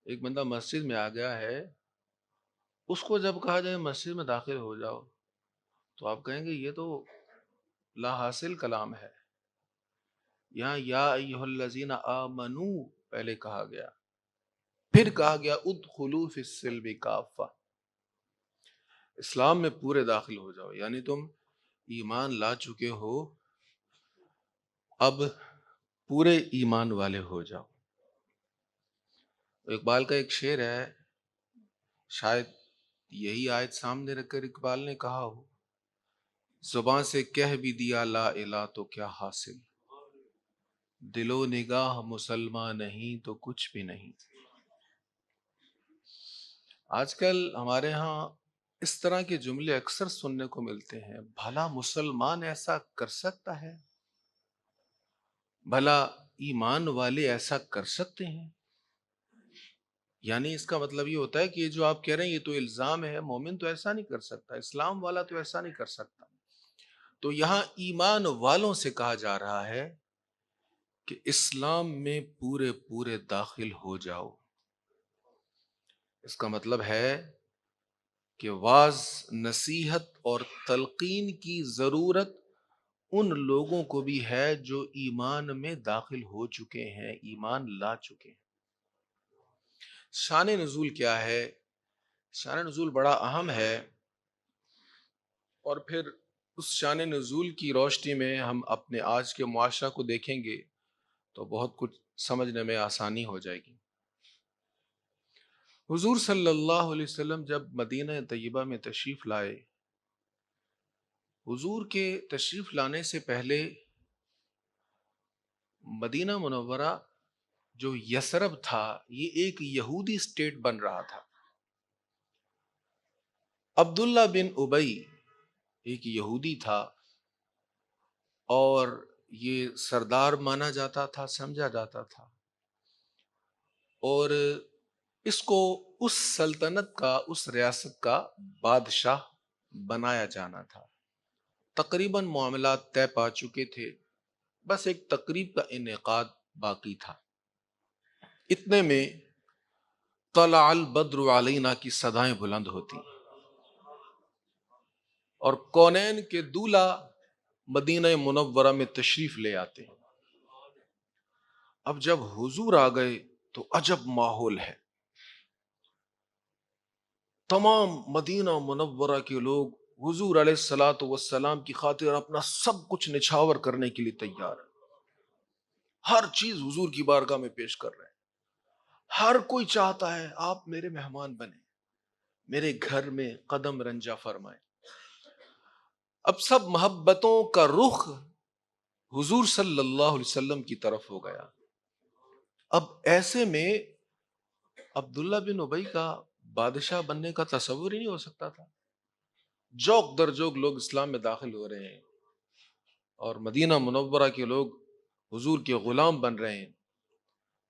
ایک بندہ مسجد میں آ گیا ہے، اس کو جب کہا جائے مسجد میں داخل ہو جاؤ تو آپ کہیں گے یہ تو لا حاصل کلام ہے. یہاں یا ایھا الذین آمنو پہلے کہا گیا، پھر کہا گیا ادخلوا فی السلم کافہ، اسلام میں پورے داخل ہو جاؤ. یعنی تم ایمان لا چکے ہو، اب پورے ایمان والے ہو جاؤ. اقبال کا ایک شعر ہے، شاید یہی آیت سامنے رکھ کر اقبال نے کہا ہو، زباں سے کہہ بھی دیا لا الہ تو کیا حاصل، دل و نگاہ مسلمان نہیں تو کچھ بھی نہیں. آج کل ہمارے ہاں اس طرح کے جملے اکثر سننے کو ملتے ہیں، بھلا مسلمان ایسا کر سکتا ہے، بھلا ایمان والے ایسا کر سکتے ہیں. یعنی اس کا مطلب یہ ہوتا ہے کہ یہ جو آپ کہہ رہے ہیں یہ تو الزام ہے، مومن تو ایسا نہیں کر سکتا، اسلام والا تو ایسا نہیں کر سکتا. تو یہاں ایمان والوں سے کہا جا رہا ہے کہ اسلام میں پورے پورے داخل ہو جاؤ. اس کا مطلب ہے کہ واعظ، نصیحت اور تلقین کی ضرورت ان لوگوں کو بھی ہے جو ایمان میں داخل ہو چکے ہیں، ایمان لا چکے ہیں. شان نزول کیا ہے؟ شان نزول بڑا اہم ہے، اور پھر اس شان نزول کی روشنی میں ہم اپنے آج کے معاشرہ کو دیکھیں گے تو بہت کچھ سمجھنے میں آسانی ہو جائے گی. حضور صلی اللہ علیہ وسلم جب مدینہ طیبہ میں تشریف لائے، حضور کے تشریف لانے سے پہلے مدینہ منورہ جو یثرب تھا یہ ایک یہودی اسٹیٹ بن رہا تھا. عبداللہ بن ابی ایک یہودی تھا، اور یہ سردار مانا جاتا تھا، سمجھا جاتا تھا، اور اس کو اس سلطنت کا، اس ریاست کا بادشاہ بنایا جانا تھا. تقریباً معاملات طے پا چکے تھے، بس ایک تقریب کا انعقاد باقی تھا. اتنے میں طلع البدر علینا کی صدائیں بلند ہوتی اور کونین کے دولہ مدینہ منورہ میں تشریف لے آتے. اب جب حضور آ گئے تو عجب ماحول ہے. تمام مدینہ منورہ کے لوگ حضور علیہ الصلوۃ والسلام کی خاطر اپنا سب کچھ نچھاور کرنے کے لیے تیار ہے. ہر چیز حضور کی بارگاہ میں پیش کر رہے ہیں. ہر کوئی چاہتا ہے آپ میرے مہمان بنیں، میرے گھر میں قدم رنجا فرمائیں. اب سب محبتوں کا رخ حضور صلی اللہ علیہ وسلم کی طرف ہو گیا. اب ایسے میں عبداللہ بن ابی کا بادشاہ بننے کا تصور ہی نہیں ہو سکتا تھا. جوک در جوک لوگ اسلام میں داخل ہو رہے ہیں، اور مدینہ منورہ کے لوگ حضور کے غلام بن رہے ہیں.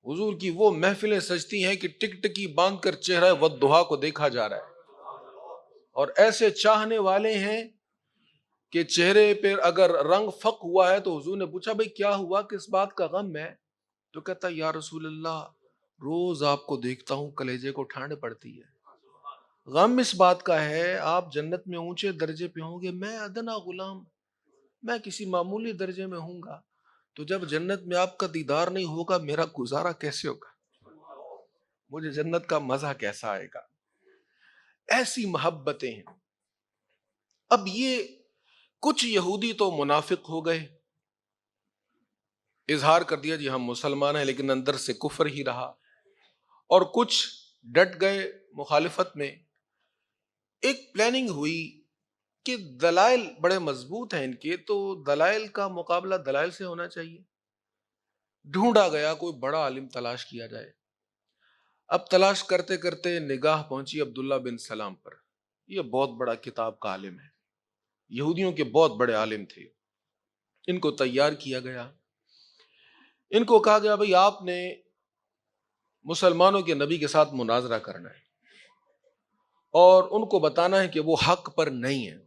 حضور کی وہ محفلیں سجتی ہیں کہ ٹک ٹکی باندھ کر چہرہ والضحیٰ کو دیکھا جا رہا ہے، اور ایسے چاہنے والے ہیں کہ چہرے پہ اگر رنگ فق ہوا ہے تو حضور نے پوچھا بھئی کیا ہوا، کس بات کا غم ہے؟ تو کہتا یا رسول اللہ، روز آپ کو دیکھتا ہوں کلیجے کو ٹھانڈ پڑتی ہے. غم اس بات کا ہے آپ جنت میں اونچے درجے پہ ہوں گے، میں ادنا غلام، میں کسی معمولی درجے میں ہوں گا. تو جب جنت میں آپ کا دیدار نہیں ہوگا میرا گزارا کیسے ہوگا، مجھے جنت کا مزہ کیسا آئے گا؟ ایسی محبتیں ہیں. اب یہ کچھ یہودی تو منافق ہو گئے، اظہار کر دیا جی ہم مسلمان ہیں، لیکن اندر سے کفر ہی رہا. اور کچھ ڈٹ گئے مخالفت میں. ایک پلاننگ ہوئی کہ دلائل بڑے مضبوط ہیں ان کے، تو دلائل کا مقابلہ دلائل سے ہونا چاہیے. ڈھونڈا گیا کوئی بڑا عالم تلاش کیا جائے. اب تلاش کرتے کرتے نگاہ پہنچی عبداللہ بن سلام پر. یہ بہت بڑا کتاب کا عالم ہے، یہودیوں کے بہت بڑے عالم تھے. ان کو تیار کیا گیا، ان کو کہا گیا بھئی آپ نے مسلمانوں کے نبی کے ساتھ مناظرہ کرنا ہے اور ان کو بتانا ہے کہ وہ حق پر نہیں ہے،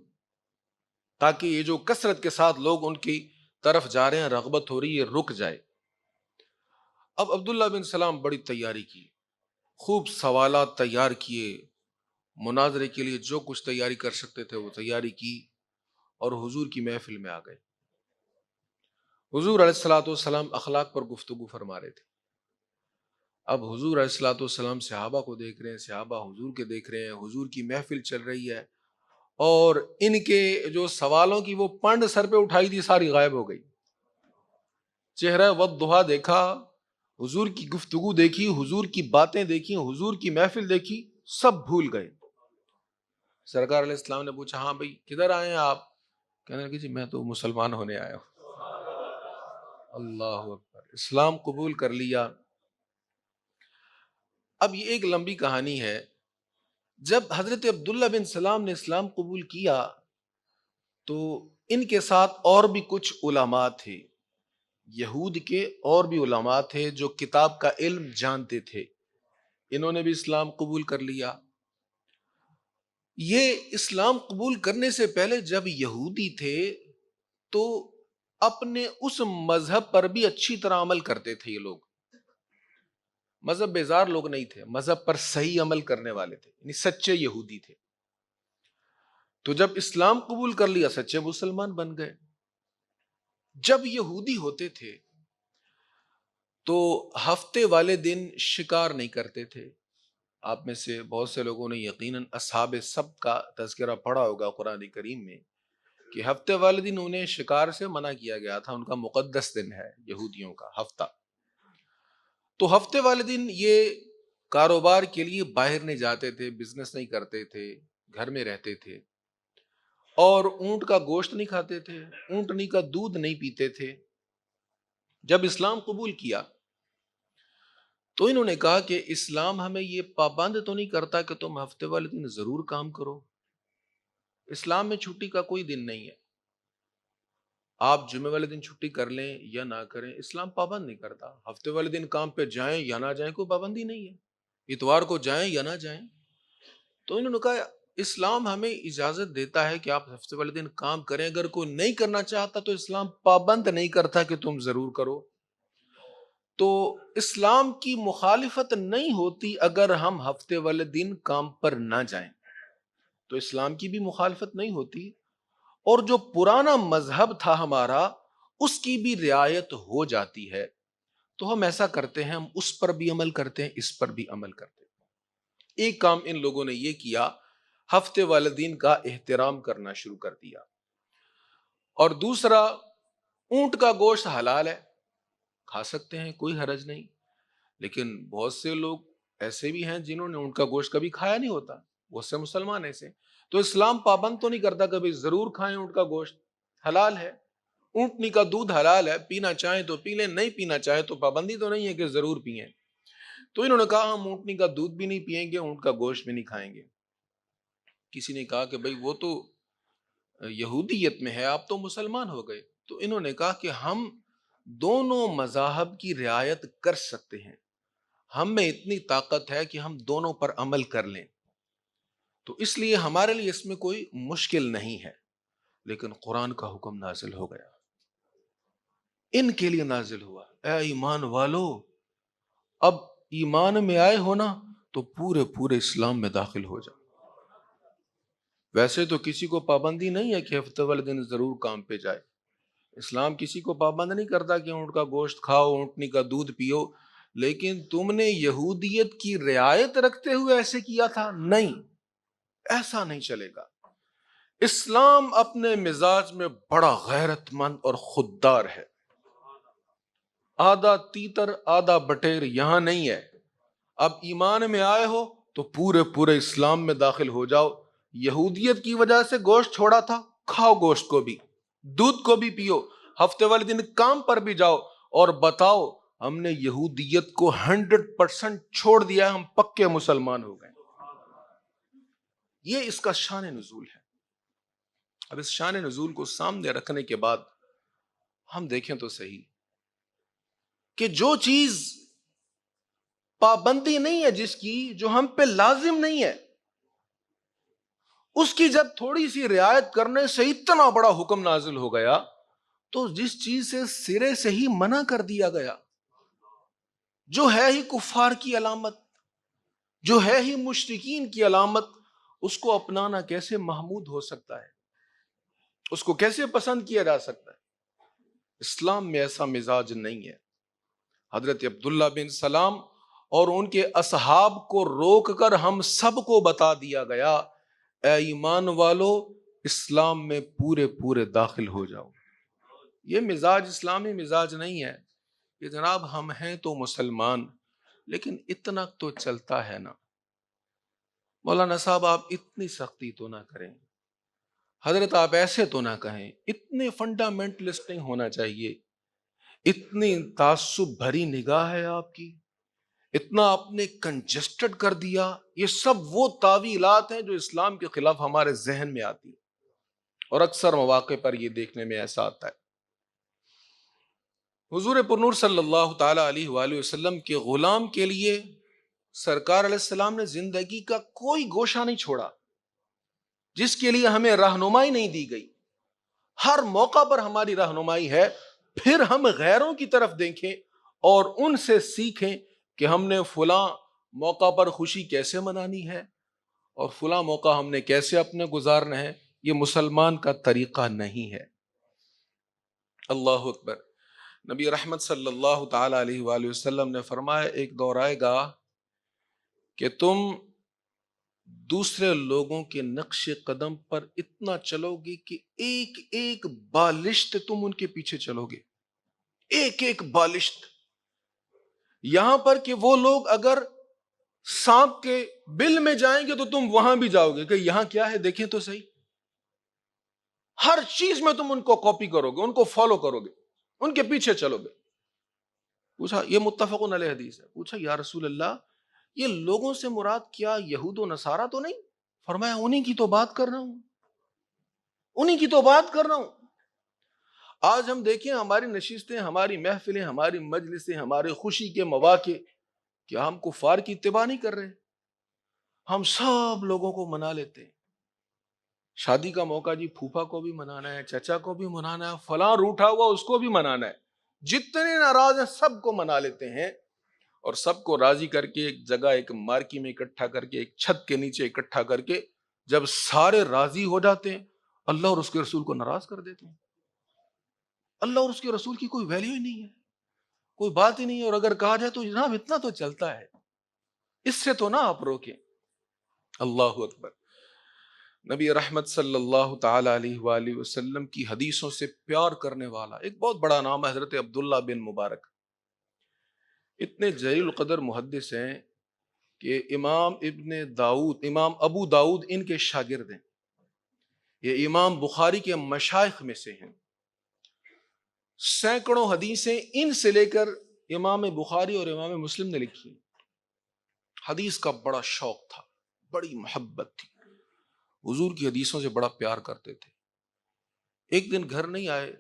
تاکہ یہ جو کثرت کے ساتھ لوگ ان کی طرف جا رہے ہیں، رغبت ہو رہی ہے، رک جائے. اب عبداللہ بن سلام بڑی تیاری کی، خوب سوالات تیار کیے، مناظرے کے لیے جو کچھ تیاری کر سکتے تھے وہ تیاری کی، اور حضور کی محفل میں آ گئے۔ حضور علیہ الصلوۃ والسلام اخلاق پر گفتگو فرما رہے تھے۔ اب حضور علیہ الصلوۃ والسلام صحابہ کو دیکھ رہے ہیں، صحابہ حضور کے دیکھ رہے ہیں، حضور کی محفل چل رہی ہے، اور ان کے جو سوالوں کی وہ پنڈ سر پہ اٹھائی تھی ساری غائب ہو گئی۔ چہرہ والضحیٰ دیکھا، حضور کی گفتگو دیکھی، حضور کی باتیں دیکھی، حضور کی محفل دیکھی، سب بھول گئے۔ سرکار علیہ السلام نے پوچھا، ہاں بھائی کدھر آئے ہیں آپ؟ کہنے لگے جی میں تو مسلمان ہونے آیا ہوں۔ اللہ اکبر، اسلام قبول کر لیا۔ اب یہ ایک لمبی کہانی ہے۔ جب حضرت عبداللہ بن سلام نے اسلام قبول کیا تو ان کے ساتھ اور بھی کچھ علماء تھے، یہود کے اور بھی علماء تھے جو کتاب کا علم جانتے تھے، انہوں نے بھی اسلام قبول کر لیا۔ یہ اسلام قبول کرنے سے پہلے جب یہودی تھے تو اپنے اس مذہب پر بھی اچھی طرح عمل کرتے تھے۔ یہ لوگ مذہب بیزار لوگ نہیں تھے، مذہب پر صحیح عمل کرنے والے تھے، یعنی سچے یہودی تھے۔ تو جب اسلام قبول کر لیا سچے مسلمان بن گئے۔ جب یہودی ہوتے تھے تو ہفتے والے دن شکار نہیں کرتے تھے۔ آپ میں سے بہت سے لوگوں نے یقیناً اصحاب سبت کا تذکرہ پڑھا ہوگا قرآن کریم میں، کہ ہفتے والے دن انہیں شکار سے منع کیا گیا تھا، ان کا مقدس دن ہے یہودیوں کا ہفتہ۔ تو ہفتے والے دن یہ کاروبار کے لیے باہر نہیں جاتے تھے، بزنس نہیں کرتے تھے، گھر میں رہتے تھے، اور اونٹ کا گوشت نہیں کھاتے تھے، اونٹنی کا دودھ نہیں پیتے تھے۔ جب اسلام قبول کیا تو انہوں نے کہا کہ اسلام ہمیں یہ پابند تو نہیں کرتا کہ تم ہفتے والے دن ضرور کام کرو، اسلام میں چھٹی کا کوئی دن نہیں ہے، آپ جمعے والے دن چھٹی کر لیں یا نہ کریں، اسلام پابند نہیں کرتا، ہفتے والے دن کام پہ جائیں یا نہ جائیں کوئی پابندی نہیں ہے، اتوار کو جائیں یا نہ جائیں۔ تو انہوں نے کہا اسلام ہمیں اجازت دیتا ہے کہ آپ ہفتے والے دن کام کریں، اگر کوئی نہیں کرنا چاہتا تو اسلام پابند نہیں کرتا کہ تم ضرور کرو۔ تو اسلام کی مخالفت نہیں ہوتی اگر ہم ہفتے والے دن کام پر نہ جائیں، تو اسلام کی بھی مخالفت نہیں ہوتی، اور جو پرانا مذہب تھا ہمارا اس کی بھی رعایت ہو جاتی ہے۔ تو ہم ایسا کرتے ہیں، ہم اس پر بھی عمل کرتے ہیں، اس پر بھی عمل کرتے ہیں۔ ایک کام ان لوگوں نے یہ کیا، ہفتے والے دن کا احترام کرنا شروع کر دیا۔ اور دوسرا، اونٹ کا گوشت حلال ہے، کھا سکتے ہیں، کوئی حرج نہیں، لیکن بہت سے لوگ ایسے بھی ہیں جنہوں نے اونٹ کا گوشت کبھی کھایا نہیں ہوتا، بہت سے مسلمان ایسے، تو اسلام پابند تو نہیں کرتا کہ ضرور کھائیں، اونٹ کا گوشت حلال ہے، اونٹنی کا دودھ حلال ہے، پینا چاہیں تو پی لیں، نہیں پینا چاہیں تو پابندی تو نہیں ہے کہ ضرور پئیں۔ تو انہوں نے کہا ہم اونٹنی کا دودھ بھی نہیں پئیں گے، اونٹ کا گوشت بھی نہیں کھائیں گے۔ کسی نے کہا کہ بھئی وہ تو یہودیت میں ہے، آپ تو مسلمان ہو گئے۔ تو انہوں نے کہا کہ ہم دونوں مذاہب کی رعایت کر سکتے ہیں، ہم میں اتنی طاقت ہے کہ ہم دونوں پر عمل کر لیں، تو اس لیے ہمارے لیے اس میں کوئی مشکل نہیں ہے۔ لیکن قرآن کا حکم نازل ہو گیا، ان کے لیے نازل ہوا، اے ایمان والو، اب ایمان میں آئے ہو نا تو پورے پورے اسلام میں داخل ہو جاؤ۔ ویسے تو کسی کو پابندی نہیں ہے کہ ہفتے والے دن ضرور کام پہ جائے، اسلام کسی کو پابند نہیں کرتا کہ اونٹ کا گوشت کھاؤ، اونٹنی کا دودھ پیو، لیکن تم نے یہودیت کی رعایت رکھتے ہوئے ایسے کیا تھا، نہیں، ایسا نہیں چلے گا۔ اسلام اپنے مزاج میں بڑا غیرت مند اور خوددار ہے، آدھا تیتر آدھا بٹیر یہاں نہیں ہے۔ اب ایمان میں آئے ہو تو پورے پورے اسلام میں داخل ہو جاؤ۔ یہودیت کی وجہ سے گوشت چھوڑا تھا، کھاؤ گوشت کو بھی، دودھ کو بھی پیو، ہفتے والے دن کام پر بھی جاؤ، اور بتاؤ ہم نے یہودیت کو 100% چھوڑ دیا، ہم پکے مسلمان ہو گئے۔ یہ اس کا شان نزول ہے۔ اب اس شان نزول کو سامنے رکھنے کے بعد ہم دیکھیں تو صحیح کہ جو چیز پابندی نہیں ہے، جس کی جو ہم پہ لازم نہیں ہے، اس کی جب تھوڑی سی رعایت کرنے سے اتنا بڑا حکم نازل ہو گیا، تو جس چیز سے سرے سے ہی منع کر دیا گیا، جو ہے ہی کفار کی علامت، جو ہے ہی مشرکین کی علامت، اس کو اپنانا کیسے محمود ہو سکتا ہے؟ اس کو کیسے پسند کیا جا سکتا ہے؟ اسلام میں ایسا مزاج نہیں ہے۔ حضرت عبداللہ بن سلام اور ان کے اصحاب کو روک کر ہم سب کو بتا دیا گیا، اے ایمان والو، اسلام میں پورے پورے داخل ہو جاؤ۔ یہ مزاج اسلامی مزاج نہیں ہے کہ جناب ہم ہیں تو مسلمان، لیکن اتنا تو چلتا ہے نا۔ مولانا صاحب آپ اتنی سختی تو نہ کریں، حضرت آپ ایسے تو نہ کہیں، اتنے فنڈامنٹلسٹ نہیں ہونا چاہیے، اتنی تعصب بھری نگاہ ہے آپ کی، اتنا آپ نے کنجسٹڈ کر دیا۔ یہ سب وہ تعویلات ہیں جو اسلام کے خلاف ہمارے ذہن میں آتی ہیں، اور اکثر مواقع پر یہ دیکھنے میں ایسا آتا ہے۔ حضور پرنور صلی اللہ تعالی علیہ وآلہ وسلم کے غلام کے لیے سرکار علیہ السلام نے زندگی کا کوئی گوشہ نہیں چھوڑا جس کے لیے ہمیں رہنمائی نہیں دی گئی۔ ہر موقع پر ہماری رہنمائی ہے، پھر ہم غیروں کی طرف دیکھیں اور ان سے سیکھیں کہ ہم نے فلاں موقع پر خوشی کیسے منانی ہے اور فلاں موقع ہم نے کیسے اپنے گزارنا ہے۔ یہ مسلمان کا طریقہ نہیں ہے۔ اللہ اکبر۔ نبی رحمت صلی اللہ تعالی علیہ وآلہ وسلم نے فرمایا، ایک دور آئے گا کہ تم دوسرے لوگوں کے نقش قدم پر اتنا چلو گے کہ ایک ایک بالشت تم ان کے پیچھے چلو گے، ایک ایک بالشت، یہاں پر کہ وہ لوگ اگر سانپ کے بل میں جائیں گے تو تم وہاں بھی جاؤ گے کہ یہاں کیا ہے دیکھیں تو صحیح۔ ہر چیز میں تم ان کو کاپی کرو گے، ان کو فالو کرو گے، ان کے پیچھے چلو گے۔ پوچھا، یہ متفق علیہ حدیث ہے، پوچھا یا رسول اللہ یہ لوگوں سے مراد کیا یہود و نصارہ تو نہیں؟ فرمایا انہی کی تو بات کر رہا ہوں، انہی کی تو بات کر رہا ہوں۔ آج ہم دیکھیں ہماری نشستیں، ہماری محفلیں، ہماری مجلسیں، ہمارے خوشی کے مواقع، کیا ہم کفار کی اتباع نہیں کر رہے؟ ہم سب لوگوں کو منا لیتے ہیں۔ شادی کا موقع جی پھوپھا کو بھی منانا ہے، چچا کو بھی منانا ہے، فلاں روٹھا ہوا اس کو بھی منانا ہے، جتنے ناراض ہیں سب کو منا لیتے ہیں، اور سب کو راضی کر کے ایک جگہ، ایک مارکی میں اکٹھا کر کے، ایک چھت کے نیچے اکٹھا کر کے جب سارے راضی ہو جاتے ہیں، اللہ اور اس کے رسول کو ناراض کر دیتے ہیں۔ اللہ اور اس کے رسول کی کوئی ویلیو ہی نہیں ہے، کوئی بات ہی نہیں ہے، اور اگر کہا جائے تو جناب اتنا تو چلتا ہے، اس سے تو نہ آپ روکیں۔ اللہ اکبر۔ نبی رحمت صلی اللہ تعالی علیہ وآلہ وسلم کی حدیثوں سے پیار کرنے والا ایک بہت بڑا نام ہے، حضرت عبداللہ بن مبارک۔ اتنے جلیل القدر محدث ہیں کہ امام ابو داؤد ان کے شاگرد ہیں، یہ امام بخاری کے مشائخ میں سے ہیں۔ سینکڑوں حدیثیں ان سے لے کر امام بخاری اور امام مسلم نے لکھی۔ حدیث کا بڑا شوق تھا، بڑی محبت تھی، حضور کی حدیثوں سے بڑا پیار کرتے تھے۔ ایک دن گھر نہیں آئے،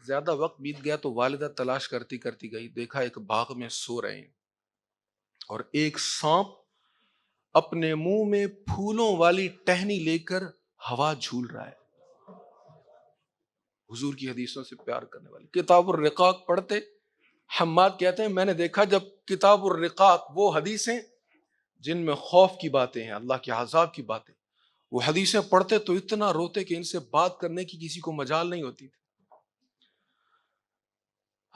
زیادہ وقت بیت گیا تو والدہ تلاش کرتی کرتی گئی، دیکھا ایک باغ میں سو رہے ہیں اور ایک سانپ اپنے منہ میں پھولوں والی ٹہنی لے کر ہوا جھول رہا ہے۔ حضور کی حدیثوں سے پیار کرنے والے کتاب الرقاق پڑھتے، حماد کہتے ہیں میں نے دیکھا جب کتاب الرقاق، وہ حدیثیں جن میں خوف کی باتیں ہیں، اللہ کے عذاب کی باتیں، وہ حدیثیں پڑھتے تو اتنا روتے کہ ان سے بات کرنے کی کسی کو مجال نہیں ہوتی تھی۔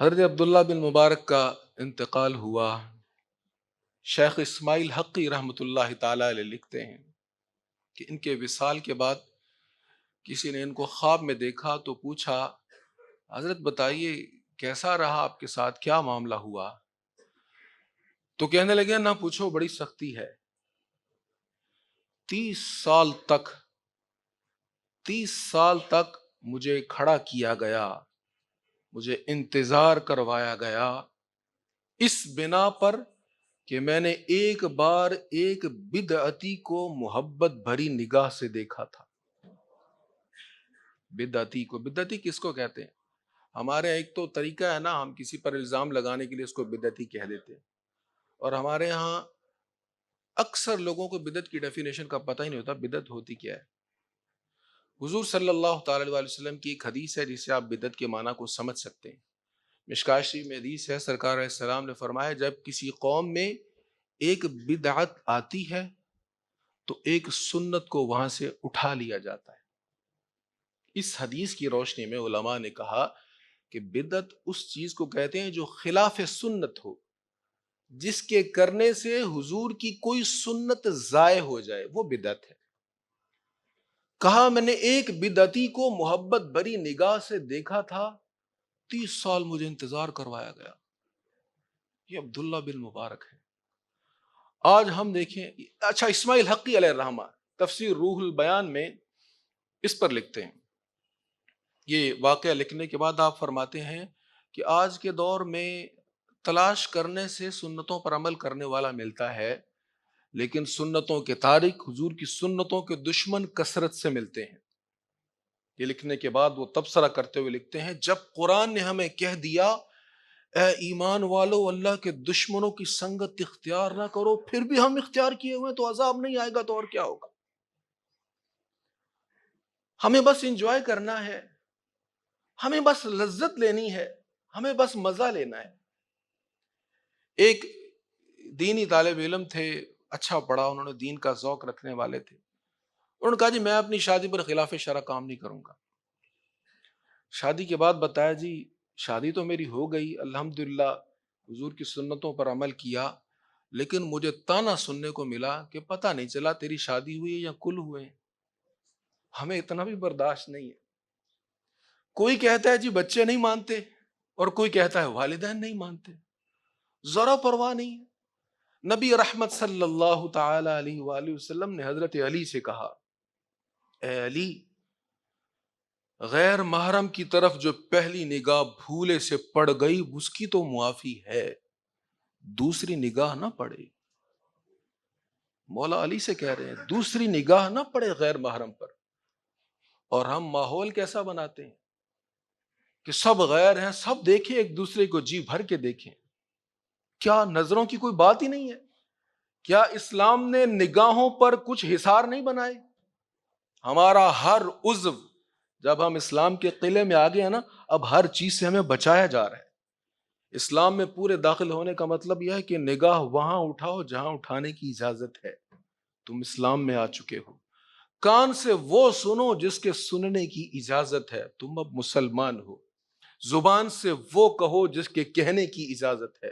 حضرت عبداللہ بن مبارک کا انتقال ہوا۔ شیخ اسماعیل حقی رحمۃ اللہ تعالی علیہ لکھتے ہیں کہ ان کے وصال کے بعد کسی نے ان کو خواب میں دیکھا تو پوچھا حضرت بتائیے کیسا رہا آپ کے ساتھ، کیا معاملہ ہوا؟ تو کہنے لگے نہ پوچھو، بڑی سختی ہے۔ 30 سال تک مجھے کھڑا کیا گیا، مجھے انتظار کروایا گیا، اس بنا پر کہ میں نے ایک بار ایک بدعتی کو محبت بھری نگاہ سے دیکھا تھا۔ بدعتی کس کو کہتے ہیں؟ ہمارے ایک تو طریقہ ہے نا، ہم کسی پر الزام لگانے کے لیے اس کو بدعتی کہہ دیتے ہیں، اور ہمارے ہاں اکثر لوگوں کو بدعت کی ڈیفینیشن کا پتہ ہی نہیں ہوتا بدعت ہوتی کیا ہے۔ حضور صلی اللہ تعالی علیہ وسلم کی ایک حدیث ہے جس سے آپ بدعت کے معنی کو سمجھ سکتے ہیں۔ مشکوٰۃ شریف میں حدیث ہے، سرکار علیہ السلام نے فرمایا جب کسی قوم میں ایک بدعت آتی ہے تو ایک سنت کو وہاں سے اٹھا لیا جاتا ہے۔ اس حدیث کی روشنی میں علماء نے کہا کہ بدعت اس چیز کو کہتے ہیں جو خلاف سنت ہو، جس کے کرنے سے حضور کی کوئی سنت ضائع ہو جائے، وہ بدعت ہے۔ کہا میں نے ایک بدعتی کو محبت بری نگاہ سے دیکھا تھا، 30 سال مجھے انتظار کروایا گیا۔ یہ عبداللہ بن مبارک ہے۔ آج ہم دیکھیں، اچھا اسماعیل حقی علیہ الرحمہ تفسیر روح البیان میں اس پر لکھتے ہیں، یہ واقعہ لکھنے کے بعد آپ فرماتے ہیں کہ آج کے دور میں تلاش کرنے سے سنتوں پر عمل کرنے والا ملتا ہے، لیکن سنتوں کے تارک، حضور کی سنتوں کے دشمن کثرت سے ملتے ہیں۔ یہ لکھنے کے بعد وہ تبصرہ کرتے ہوئے لکھتے ہیں، جب قرآن نے ہمیں کہہ دیا اے ایمان والو اللہ کے دشمنوں کی سنگت اختیار نہ کرو، پھر بھی ہم اختیار کیے ہوئے تو عذاب نہیں آئے گا تو اور کیا ہوگا؟ ہمیں بس انجوائے کرنا ہے، ہمیں بس لذت لینی ہے، ہمیں بس مزہ لینا ہے۔ ایک دینی طالب علم تھے، اچھا پڑھا، انہوں نے دین کا ذوق رکھنے والے تھے۔ انہوں نے کہا جی میں اپنی شادی پر خلاف شرع کام نہیں کروں گا۔ شادی کے بعد بتایا جی شادی تو میری ہو گئی، الحمدللہ حضور کی سنتوں پر عمل کیا، لیکن مجھے تانا سننے کو ملا کہ پتہ نہیں چلا تیری شادی ہوئی ہے یا کل ہوئے ہیں۔ ہمیں اتنا بھی برداشت نہیں ہے۔ کوئی کہتا ہے جی بچے نہیں مانتے، اور کوئی کہتا ہے والدین نہیں مانتے، ذرا پرواہ نہیں ہے۔ نبی رحمت صلی اللہ تعالی علیہ وآلہ وسلم نے حضرت علی سے کہا، اے علی، غیر محرم کی طرف جو پہلی نگاہ بھولے سے پڑ گئی اس کی تو معافی ہے، دوسری نگاہ نہ پڑے۔ مولا علی سے کہہ رہے ہیں دوسری نگاہ نہ پڑے غیر محرم پر۔ اور ہم ماحول کیسا بناتے ہیں کہ سب غیر ہیں، سب دیکھیں، ایک دوسرے کو جی بھر کے دیکھیں۔ کیا نظروں کی کوئی بات ہی نہیں ہے؟ کیا اسلام نے نگاہوں پر کچھ حصار نہیں بنائے؟ ہمارا ہر عضو، جب ہم اسلام کے قلعے میں آگے ہیں نا، اب ہر چیز سے ہمیں بچایا جا رہا ہے۔ اسلام میں پورے داخل ہونے کا مطلب یہ ہے کہ نگاہ وہاں اٹھاؤ جہاں اٹھانے کی اجازت ہے۔ تم اسلام میں آ چکے ہو۔ کان سے وہ سنو جس کے سننے کی اجازت ہے، تم اب مسلمان ہو۔ زبان سے وہ کہو جس کے کہنے کی اجازت ہے،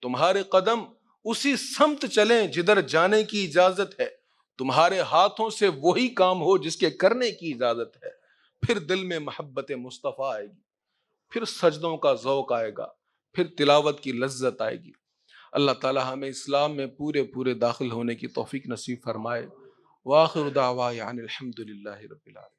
تمہارے قدم اسی سمت چلیں جدھر جانے کی اجازت ہے، تمہارے ہاتھوں سے وہی کام ہو جس کے کرنے کی اجازت ہے۔ پھر دل میں محبت مصطفیٰ آئے گی، پھر سجدوں کا ذوق آئے گا، پھر تلاوت کی لذت آئے گی۔ اللہ تعالی ہمیں اسلام میں پورے داخل ہونے کی توفیق نصیب فرمائے۔ وآخر دعوانا ان الحمد للہ رب العالمین۔